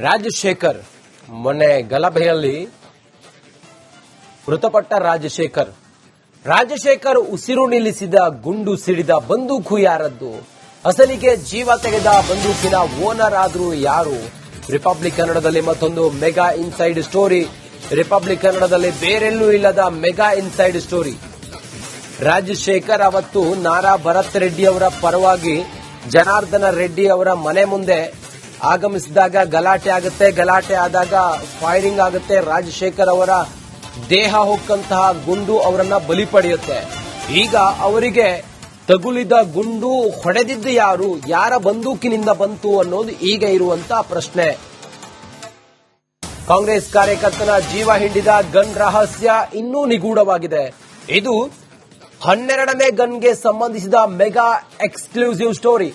ರಾಜಶೇಖರ್ ಮೊನ್ನೆ ಗಲಭೆಯಲ್ಲಿ ಮೃತಪಟ್ಟ ರಾಜಶೇಖರ್ ಉಸಿರು ನಿಲ್ಲಿಸಿದ ಗುಂಡು ಸಿಡಿದ ಬಂದೂಕು ಯಾರದ್ದು? ಅಸಲಿಗೆ ಜೀವ ತೆಗೆದ ಬಂದೂಕಿನ ಓನರ್ ಆದ್ರೂ ಯಾರು? ರಿಪಬ್ಲಿಕ್ ಕನ್ನಡದಲ್ಲಿ ಮತ್ತೊಂದು ಮೆಗಾ ಇನ್ಸೈಡ್ ಸ್ಟೋರಿ. ರಿಪಬ್ಲಿಕ್ ಕನ್ನಡದಲ್ಲಿ ಬೇರೆಲ್ಲೂ ಇಲ್ಲದ ಮೆಗಾ ಇನ್ಸೈಡ್ ಸ್ಟೋರಿ. ರಾಜಶೇಖರ್ ಅವತ್ತು ನಾರಾ ಭರತ್ ರೆಡ್ಡಿ ಅವರ ಪರವಾಗಿ ಜನಾರ್ದನ ರೆಡ್ಡಿ ಅವರ ಮನೆ ಮುಂದೆ ಆಗಮಿಸಿದಾಗ ಗಲಾಟೆ ಆಗುತ್ತೆ. ಗಲಾಟೆ ಆದಾಗ ಫೈರಿಂಗ್ ಆಗುತ್ತೆ. ರಾಜಶೇಖರ್ ಅವರ ದೇಹ ಹೊಕ್ಕಂತಹ ಗುಂಡು ಅವರನ್ನ ಬಲಿ ಪಡೆಯುತ್ತೆ. ಈಗ ಅವರಿಗೆ ತಗುಲಿದ ಗುಂಡು ಹೊಡೆದಿದ್ದು ಯಾರು? ಯಾರ ಬಂದೂಕಿನಿಂದ ಬಂತು ಅನ್ನೋದು ಈಗ ಇರುವಂತಹ ಪ್ರಶ್ನೆ. ಕಾಂಗ್ರೆಸ್ ಕಾರ್ಯಕರ್ತನ ಜೀವ ಹಿಂಡಿದ ಗನ್ ರಹಸ್ಯ ಇನ್ನೂ ನಿಗೂಢವಾಗಿದೆ. ಇದು 12ನೇ ಗನ್ಗೆ ಸಂಬಂಧಿಸಿದ ಮೆಗಾ ಎಕ್ಸ್ಕ್ಲೂಸಿವ್ ಸ್ಟೋರಿ.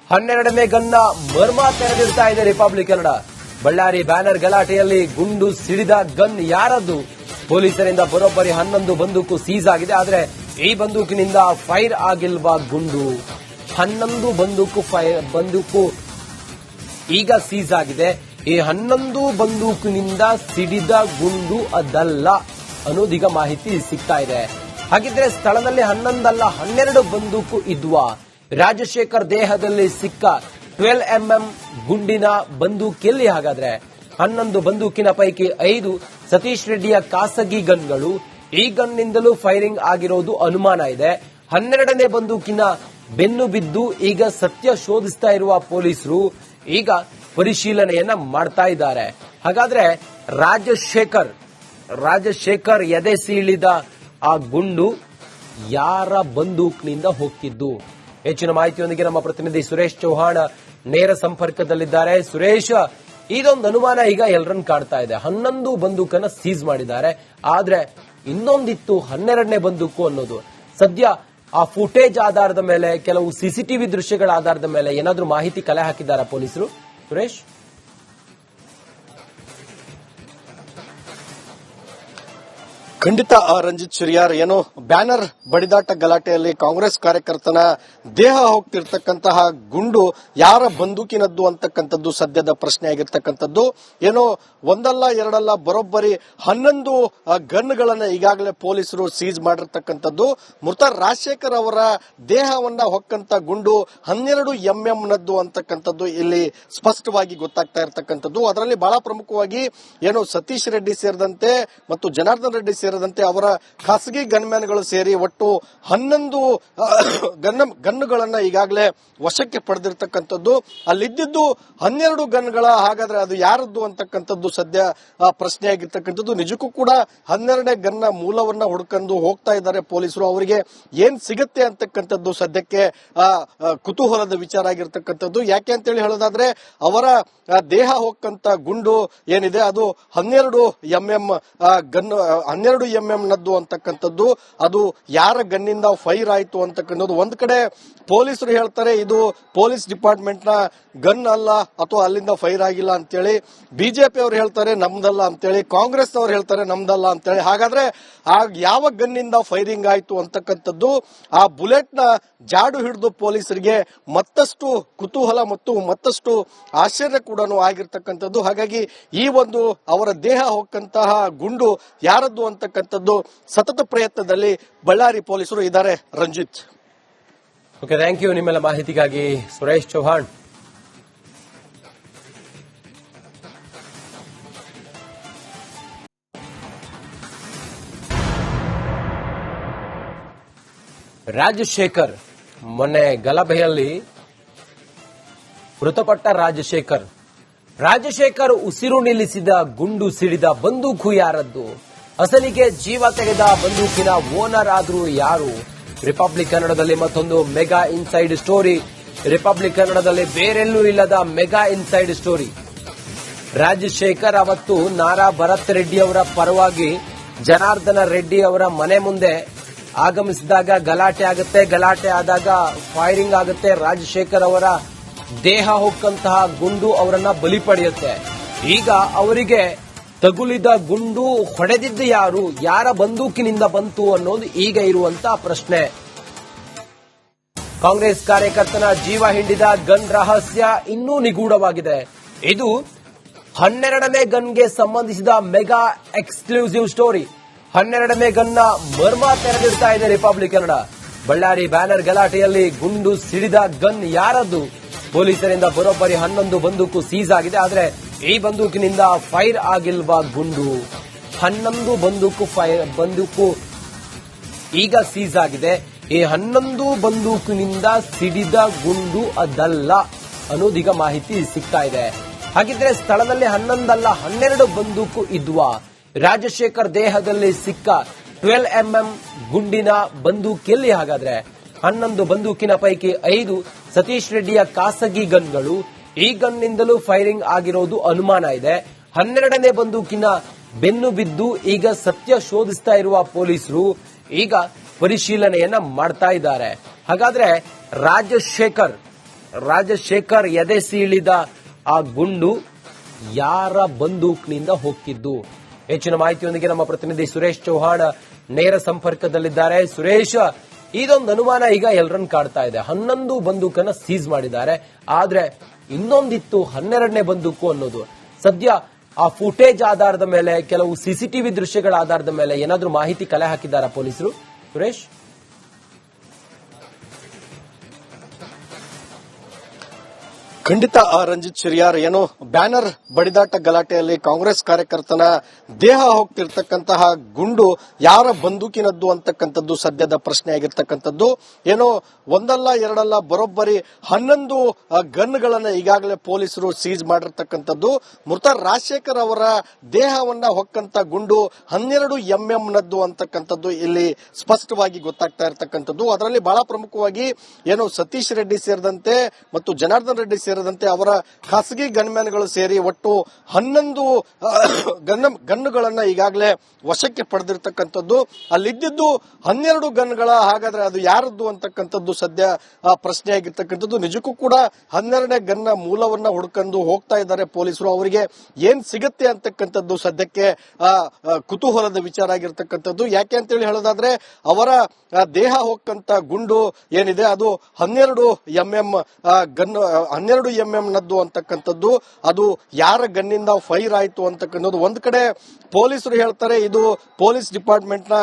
12ನೇ ಗನ್ನ ಮರ್ಮ ತೆರೆದಿರ್ತಾ ಇದೆ ರಿಪಬ್ಲಿಕ್ ಕನ್ನಡ. ಬಳ್ಳಾರಿ ಬ್ಯಾನರ್ ಗಲಾಟೆಯಲ್ಲಿ ಗುಂಡು ಸಿಡಿದ ಗನ್ ಯಾರದ್ದು? ಪೊಲೀಸರಿಂದ ಬರೋಬ್ಬರಿ 11 ಬಂದೂಕು ಸೀಸ್ ಆಗಿದೆ. ಆದರೆ ಈ ಬಂದೂಕಿನಿಂದ ಫೈರ್ ಆಗಿಲ್ವಾ ಗುಂಡು? 11 ಬಂದೂಕು ಈಗ ಸೀಸ್ ಆಗಿದೆ. ಈ 11 ಬಂದೂಕಿನಿಂದ ಸಿಡಿದ ಗುಂಡು ಅದಲ್ಲ ಅನ್ನೋದೀಗ ಮಾಹಿತಿ ಸಿಗ್ತಾ ಇದೆ. ಹಾಗಿದ್ರೆ ಸ್ಥಳದಲ್ಲಿ 11 ಅಲ್ಲ 12 ಬಂದೂಕು ಇದ್ವಾ? ರಾಜಶೇಖರ್ ದೇಹದಲ್ಲಿ ಸಿಕ್ಕ 12mm ಗುಂಡಿನ ಬಂದೂಕೆಲ್ಲಿ? ಹಾಗಾದ್ರೆ 11 ಬಂದೂಕಿನ ಪೈಕಿ 5 ಸತೀಶ್ ರೆಡ್ಡಿಯ ಖಾಸಗಿ ಗನ್ಗಳು. ಈ ಗನ್ನಿಂದಲೂ ಫೈರಿಂಗ್ ಆಗಿರೋದು ಅನುಮಾನ ಇದೆ. 12ನೇ ಬಂದೂಕಿನ ಬೆನ್ನು ಬಿದ್ದು ಈಗ ಸತ್ಯ ಶೋಧಿಸ್ತಾ ಇರುವ ಪೊಲೀಸರು ಈಗ ಪರಿಶೀಲನೆಯನ್ನ ಮಾಡ್ತಾ ಇದ್ದಾರೆ. ಹಾಗಾದ್ರೆ ರಾಜಶೇಖರ್ ಎದೆ ಸೀಳಿದ ಆ ಗುಂಡು ಯಾರ ಬಂದೂಕ್ನಿಂದ ಹೋಗ್ತಿದ್ದು? ಹೆಚ್ಚಿನ ಮಾಹಿತಿಯೊಂದಿಗೆ ನಮ್ಮ ಪ್ರತಿನಿಧಿ ಸುರೇಶ್ ಚೌಹಾಣ್ ನೇರ ಸಂಪರ್ಕದಲ್ಲಿದ್ದಾರೆ. ಸುರೇಶ್, ಇದೊಂದು ಅನುಮಾನ ಈಗ ಎಲ್ಲರನ್ನು ಕಾಡ್ತಾ ಇದೆ. 11 ಬಂದೂಕನ್ನ ಸೀಸ್ ಮಾಡಿದ್ದಾರೆ. ಆದ್ರೆ ಇನ್ನೊಂದಿತ್ತು 12ನೇ ಬಂದೂಕು ಅನ್ನೋದು. ಸದ್ಯ ಆ ಫುಟೇಜ್ ಆಧಾರದ ಮೇಲೆ, ಕೆಲವು ಸಿಸಿಟಿವಿ ದೃಶ್ಯಗಳ ಆಧಾರದ ಮೇಲೆ ಏನಾದ್ರೂ ಮಾಹಿತಿ ಕಲೆ ಹಾಕಿದ್ದಾರಾ ಪೊಲೀಸರು? ಸುರೇಶ್, ಖಂಡಿತ ರಂಜಿತ್ ಶಿರಿಯಾರ್, ಏನು ಬ್ಯಾನರ್ ಬಡಿದಾಟ ಗಲಾಟೆಯಲ್ಲಿ ಕಾಂಗ್ರೆಸ್ ಕಾರ್ಯಕರ್ತನ ದೇಹ ಹೋಗ್ತಿರ್ತಕ್ಕಂತಹ ಗುಂಡು ಯಾರ ಬಂದೂಕಿನದ್ದು ಅಂತಕ್ಕಂಥದ್ದು ಸದ್ಯದ ಪ್ರಶ್ನೆ ಆಗಿರ್ತಕ್ಕಂಥದ್ದು. ಏನೋ ಒಂದಲ್ಲ ಎರಡಲ್ಲ ಬರೋಬ್ಬರಿ 11 ಗನ್ಗಳನ್ನ ಈಗಾಗಲೇ ಪೊಲೀಸರು ಸೀಸ್ ಮಾಡಿರ್ತಕ್ಕಂಥದ್ದು. ಮೃತ ರಾಜಶೇಖರ್ ಅವರ ದೇಹವನ್ನ ಹೊಕ್ಕಂತ ಗುಂಡು 12mm ನದ್ದು ಅಂತಕ್ಕಂಥದ್ದು ಇಲ್ಲಿ ಸ್ಪಷ್ಟವಾಗಿ ಗೊತ್ತಾಗ್ತಾ ಇರತಕ್ಕಂಥದ್ದು. ಅದರಲ್ಲಿ ಬಹಳ ಪ್ರಮುಖವಾಗಿ ಏನು ಸತೀಶ್ ರೆಡ್ಡಿ ಸೇರಿದಂತೆ ಮತ್ತು ಜನಾರ್ದನ್ ರೆಡ್ಡಿ ಸೇರಿದಂತೆ ಅವರ ಖಾಸಗಿ ಗನ್ಮ್ಯಾನ್ಗಳು ಸೇರಿ ಒಟ್ಟು 11 ಗನ್ನುಗಳನ್ನ ಈಗಾಗಲೇ ವಶಕ್ಕೆ ಪಡೆದಿರ್ತಕ್ಕಂಥದ್ದು. ಅಲ್ಲಿದ್ದು 12 ಗನ್ಗಳ. ಹಾಗಾದ್ರೆ ಅದು ಯಾರದ್ದು ಅಂತಕ್ಕಂಥದ್ದು ಸದ್ಯ ಪ್ರಶ್ನೆ ಆಗಿರ್ತಕ್ಕಂಥದ್ದು. ನಿಜಕ್ಕೂ ಕೂಡ 12ನೇ ಗನ್ನ ಮೂಲವನ್ನ ಹುಡುಕೊಂಡು ಹೋಗ್ತಾ ಇದ್ದಾರೆ ಪೊಲೀಸರು. ಅವರಿಗೆ ಏನ್ ಸಿಗುತ್ತೆ ಅಂತಕ್ಕಂಥದ್ದು ಸದ್ಯಕ್ಕೆ ಕುತೂಹಲದ ವಿಚಾರ ಆಗಿರ್ತಕ್ಕಂಥದ್ದು. ಯಾಕೆ ಅಂತೇಳಿ ಹೇಳೋದಾದ್ರೆ ಅವರ ದೇಹ ಹೋಗಂತ ಗುಂಡು ಏನಿದೆ ಅದು 12mm ಗನ್ 12mm ನದ್ದು ಅಂತಕ್ಕಂಥದ್ದು. ಅದು ಯಾರ ಗನ್ನಿಂದ ಫೈರ್ ಆಯ್ತು ಅಂತಕ್ಕಂಥದ್ದು. ಒಂದ್ ಕಡೆ ಪೊಲೀಸರು ಹೇಳ್ತಾರೆ ಇದು ಪೊಲೀಸ್ ಡಿಪಾರ್ಟ್ಮೆಂಟ್ ನ ಗನ್ ಅಲ್ಲ ಅಥವಾ ಅಲ್ಲಿಂದ ಫೈರ್ ಆಗಿಲ್ಲ ಅಂತೇಳಿ. ಬಿಜೆಪಿ ಅವರು ಹೇಳ್ತಾರೆ ನಮ್ದಲ್ಲ ಅಂತೇಳಿ. ಕಾಂಗ್ರೆಸ್ ಅವರು ಹೇಳ್ತಾರೆ ನಮ್ದಲ್ಲ ಅಂತೇಳಿ. ಹಾಗಾದ್ರೆ ಆ ಯಾವ ಗನ್ನಿಂದ ಫೈರಿಂಗ್ ಆಯ್ತು ಅಂತಕ್ಕಂಥದ್ದು ಆ ಬುಲೆಟ್ ನ ಜಾಡು ಹಿಡಿದು ಪೊಲೀಸರಿಗೆ ಮತ್ತಷ್ಟು ಕುತೂಹಲ ಮತ್ತು ಮತ್ತಷ್ಟು ಆಶ್ಚರ್ಯ ಕೂಡ ಆಗಿರ್ತಕ್ಕಂಥದ್ದು. ಹಾಗಾಗಿ ಈ ಒಂದು ಅವರ ದೇಹ ಹೊಕ್ಕಂತಹ ಗುಂಡು ಯಾರದ್ದು ಅಂತಕ್ಕಂಥದ್ದು ಸತತ ಪ್ರಯತ್ನದಲ್ಲಿ ಬಳ್ಳಾರಿ ಪೊಲೀಸರು ಇದ್ದಾರೆ. ರಂಜಿತ್, ಓಕೆ, ಥ್ಯಾಂಕ್ ಯು ನಿಮ್ಮೆಲ್ಲ ಮಾಹಿತಿಗಾಗಿ ಸುರೇಶ್ ಚೌಹಾಣ್. ರಾಜಶೇಖರ್ ಮೊನ್ನೆ ಗಲಭೆಯಲ್ಲಿ ಮೃತಪಟ್ಟ ರಾಜಶೇಖರ್ ಉಸಿರು ನಿಲ್ಲಿಸಿದ ಗುಂಡು ಸಿಡಿದ ಬಂದೂಕು ಯಾರದ್ದು? ಅಸಲಿಗೆ ಜೀವ ತೆಗೆದ ಬಂದೂಕಿನ ಓನರ್ ಆದ್ರೂ ಯಾರು? ರಿಪಬ್ಲಿಕ್ ಕನ್ನಡದಲ್ಲಿ ಮತ್ತೊಂದು ಮೆಗಾ ಇನ್ಸೈಡ್ ಸ್ಟೋರಿ. ರಿಪಬ್ಲಿಕ್ ಕನ್ನಡದಲ್ಲಿ ಬೇರೆಲ್ಲೂ ಇಲ್ಲದ ಮೆಗಾ ಇನ್ಸೈಡ್ ಸ್ಟೋರಿ. ರಾಜಶೇಖರ್ ಅವತ್ತು ನಾರಾ ಭರತ್ ರೆಡ್ಡಿ ಅವರ ಪರವಾಗಿ ಜನಾರ್ದನ ರೆಡ್ಡಿ ಅವರ ಮನೆ ಮುಂದೆ ಆಗಮಿಸಿದಾಗ ಗಲಾಟೆ ಆಗುತ್ತೆ. ಗಲಾಟೆ ಆದಾಗ ಫೈರಿಂಗ್ ಆಗುತ್ತೆ. ರಾಜಶೇಖರ್ ಅವರ ದೇಹ ಹೊಕ್ಕಂತಹ ಗುಂಡು ಅವರನ್ನ ಬಲಿ ಪಡೆಯುತ್ತೆ. ಈಗ ಅವರಿಗೆ ತಗುಲಿದ ಗುಂಡು ಹೊಡೆದಿದ್ದು ಯಾರು? ಯಾರ ಬಂದೂಕಿನಿಂದ ಬಂತು ಅನ್ನೋದು ಈಗ ಇರುವಂತಹ ಪ್ರಶ್ನೆ. ಕಾಂಗ್ರೆಸ್ ಕಾರ್ಯಕರ್ತನ ಜೀವ ಹಿಂಡಿದ ಗನ್ ರಹಸ್ಯ ಇನ್ನೂ ನಿಗೂಢವಾಗಿದೆ. ಇದು 12ನೇ ಗನ್ಗೆ ಸಂಬಂಧಿಸಿದ ಮೆಗಾ ಎಕ್ಸ್ಕ್ಲೂಸಿವ್ ಸ್ಟೋರಿ. 12ನೇ ಗನ್ನ ಮರ್ಮ ತೆರೆದಿಡ್ತಾ ಇದೆ ರಿಪಬ್ಲಿಕ್ ಕನ್ನಡ. ಬಳ್ಳಾರಿ ಬ್ಯಾನರ್ ಗಲಾಟೆಯಲ್ಲಿ ಗುಂಡು ಸಿಡಿದ ಗನ್ ಯಾರದ್ದು? ಪೊಲೀಸರಿಂದ ಬರೋಬ್ಬರಿ 11 ಬಂದೂಕು ಸೀಸ್ ಆಗಿದೆ. ಆದರೆ ಈ ಬಂದೂಕಿನಿಂದ ಫೈರ್ ಆಗಿಲ್ವಾ ಗುಂಡು? 11 ಬಂದೂಕು ಈಗ ಸೀಸ್ ಆಗಿದೆ. ಈ 11 ಬಂದೂಕಿನಿಂದ ಸಿಡಿದ ಗುಂಡು ಅದಲ್ಲ ಅನ್ನೋದೀಗ ಮಾಹಿತಿ ಸಿಗ್ತಾ ಇದೆ. ಹಾಗಿದ್ರೆ ಸ್ಥಳದಲ್ಲಿ 11 ಅಲ್ಲ 12 ಬಂದೂಕು ಇದ್ವಾ? ರಾಜಶೇಖರ್ ದೇಹದಲ್ಲಿ ಸಿಕ್ಕ 12mm ಗುಂಡಿನ ಬಂದೂಕೆಲ್ಲಿ? ಹಾಗಾದ್ರೆ 11 ಬಂದೂಕಿನ ಪೈಕಿ 5 ಸತೀಶ್ ರೆಡ್ಡಿಯ ಖಾಸಗಿ ಗನ್ಗಳು. ಈ ಗನ್ನಿಂದಲೂ ಫೈರಿಂಗ್ ಆಗಿರೋದು ಅನುಮಾನ ಇದೆ. 12ನೇ ಬಂದೂಕಿನ ಬೆನ್ನು ಬಿದ್ದು ಈಗ ಸತ್ಯ ಶೋಧಿಸ್ತಾ ಇರುವ ಪೊಲೀಸರು ಈಗ ಪರಿಶೀಲನೆಯನ್ನ ಮಾಡ್ತಾ ಇದ್ದಾರೆ. ಹಾಗಾದ್ರೆ ರಾಜಶೇಖರ್ ಎದೆ ಸೀಳಿದ ಆ ಗುಂಡು ಯಾರ ಬಂದೂಕ್ನಿಂದ ಹೋಗ್ತಿದ್ದು? ಹೆಚ್ಚಿನ ಮಾಹಿತಿಯೊಂದಿಗೆ ನಮ್ಮ ಪ್ರತಿನಿಧಿ ಸುರೇಶ್ ಚೌಹಾಣ್ ನೇರ ಸಂಪರ್ಕದಲ್ಲಿದ್ದಾರೆ. ಸುರೇಶ್, ಇದೊಂದು ಅನುಮಾನ ಈಗ ಎಲ್ಲರನ್ನು ಕಾಡ್ತಾ ಇದೆ. 11 ಬಂದೂಕನ್ನ ಸೀಸ್ ಮಾಡಿದ್ದಾರೆ, ಆದ್ರೆ ಇನ್ನೊಂದಿತ್ತು 12ನೇ ಬಂದೂಕು ಅನ್ನೋದು. ಸದ್ಯ ಆ ಫುಟೇಜ್ ಆಧಾರದ ಮೇಲೆ, ಕೆಲವು ಸಿಸಿಟಿವಿ ದೃಶ್ಯಗಳ ಆಧಾರದ ಮೇಲೆ ಏನಾದ್ರೂ ಮಾಹಿತಿ ಕಲೆ ಹಾಕಿದ್ದಾರಾ ಪೊಲೀಸರು? ಸುರೇಶ್, ಖಂಡಿತ ರಂಜಿತ್ ಶಿರಿಯಾರ್, ಏನು ಬ್ಯಾನರ್ ಬಡಿದಾಟ ಗಲಾಟೆಯಲ್ಲಿ ಕಾಂಗ್ರೆಸ್ ಕಾರ್ಯಕರ್ತನ ದೇಹ ಹೋಗ್ತಿರ್ತಕ್ಕಂತಹ ಗುಂಡು ಯಾರ ಬಂದೂಕಿನದ್ದು ಅಂತಕ್ಕಂಥದ್ದು ಸದ್ಯದ ಪ್ರಶ್ನೆ ಆಗಿರ್ತಕ್ಕಂಥದ್ದು. ಏನೋ ಒಂದಲ್ಲ ಎರಡಲ್ಲ ಬರೋಬ್ಬರಿ 11 ಗನ್ಗಳನ್ನ ಈಗಾಗಲೇ ಪೊಲೀಸರು ಸೀಸ್ ಮಾಡಿರ್ತಕ್ಕಂಥದ್ದು. ಮೃತ ರಾಜಶೇಖರ್ ಅವರ ದೇಹವನ್ನ ಹೊಕ್ಕಂತ ಗುಂಡು 12mm ನದ್ದು ಅಂತಕ್ಕಂಥದ್ದು ಇಲ್ಲಿ ಸ್ಪಷ್ಟವಾಗಿ ಗೊತ್ತಾಗ್ತಾ ಇರತಕ್ಕಂಥದ್ದು. ಅದರಲ್ಲಿ ಬಹಳ ಪ್ರಮುಖವಾಗಿ ಏನು ಸತೀಶ್ ರೆಡ್ಡಿ ಸೇರಿದಂತೆ ಮತ್ತು ಜನಾರ್ದನ್ ರೆಡ್ಡಿ ಸೇರಿದಂತೆ ಅವರ ಖಾಸಗಿ ಗನ್ಮ್ಯಾನ್ಗಳು ಸೇರಿ ಒಟ್ಟು 11 ಗನ್ನುಗಳನ್ನ ಈಗಾಗಲೇ ವಶಕ್ಕೆ ಪಡೆದಿರ್ತಕ್ಕಂಥದ್ದು. ಅಲ್ಲಿದ್ದು 12 ಗನ್ಗಳ, ಹಾಗಾದ್ರೆ ಅದು ಯಾರದ್ದು ಅಂತಕ್ಕಂಥದ್ದು ಸದ್ಯ ಪ್ರಶ್ನೆ ಆಗಿರ್ತಕ್ಕಂಥದ್ದು. ನಿಜಕ್ಕೂ ಕೂಡ 12ನೇ ಗನ್ನ ಮೂಲವನ್ನ ಹುಡುಕೊಂಡು ಹೋಗ್ತಾ ಇದ್ದಾರೆ ಪೊಲೀಸರು. ಅವರಿಗೆ ಏನ್ ಸಿಗುತ್ತೆ ಅಂತಕ್ಕಂಥದ್ದು ಸದ್ಯಕ್ಕೆ ಕುತೂಹಲದ ವಿಚಾರ ಆಗಿರ್ತಕ್ಕಂಥದ್ದು. ಯಾಕೆ ಅಂತೇಳಿ ಹೇಳೋದಾದ್ರೆ ಅವರ ದೇಹ ಹೋಗ್ಕಂತ ಗುಂಡು ಏನಿದೆ ಅದು 12mm ಗನ್ 12mm ನದ್ದು ಅಂತಕ್ಕಂಥದ್ದು. ಅದು ಯಾರ ಗನ್ನಿಂದ ಫೈರ್ ಆಯ್ತು ಅಂತಕ್ಕಂಥದ್ದು. ಒಂದ್ ಕಡೆ ಪೊಲೀಸರು ಹೇಳ್ತಾರೆ ಇದು ಪೊಲೀಸ್ ಡಿಪಾರ್ಟ್ಮೆಂಟ್ ನ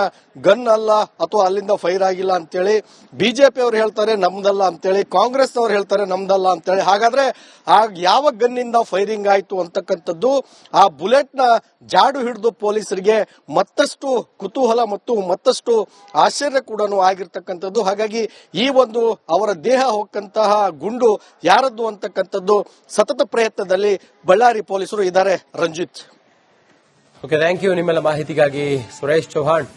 ಗನ್ ಅಲ್ಲ ಅಥವಾ ಅಲ್ಲಿಂದ ಫೈರ್ ಆಗಿಲ್ಲ ಅಂತೇಳಿ. ಬಿಜೆಪಿ ಅವರು ಹೇಳ್ತಾರೆ ನಮ್ದಲ್ಲ ಅಂತೇಳಿ, ಕಾಂಗ್ರೆಸ್ ಅವರು ಹೇಳ್ತಾರೆ ನಮ್ದಲ್ಲ ಅಂತೇಳಿ. ಹಾಗಾದ್ರೆ ಯಾವ ಗನ್ನಿಂದ ಫೈರಿಂಗ್ ಆಯ್ತು ಅಂತಕ್ಕಂಥದ್ದು ಆ ಬುಲೆಟ್ ನ ಜಾಡು ಹಿಡಿದು ಪೊಲೀಸರಿಗೆ ಮತ್ತಷ್ಟು ಕುತೂಹಲ ಮತ್ತು ಮತ್ತಷ್ಟು ಆಶ್ಚರ್ಯ ಕೂಡ ಆಗಿರ್ತಕ್ಕಂಥದ್ದು. ಹಾಗಾಗಿ ಈ ಒಂದು ಅವರ ದೇಹ ಹೋಗಂತಹ ಗುಂಡು ಯಾರದ್ದು ಅಂತಕ್ಕಂಥದ್ದು ಸತತ ಪ್ರಯತ್ನದಲ್ಲಿ ಬಳ್ಳಾರಿ ಪೊಲೀಸರು ಇದ್ದಾರೆ. ರಂಜಿತ್, ಓಕೆ, ಥ್ಯಾಂಕ್ ಯು ನಿಮ್ಮೆಲ್ಲ ಮಾಹಿತಿಗಾಗಿ ಸುರೇಶ್ ಚೌಹಾಣ್.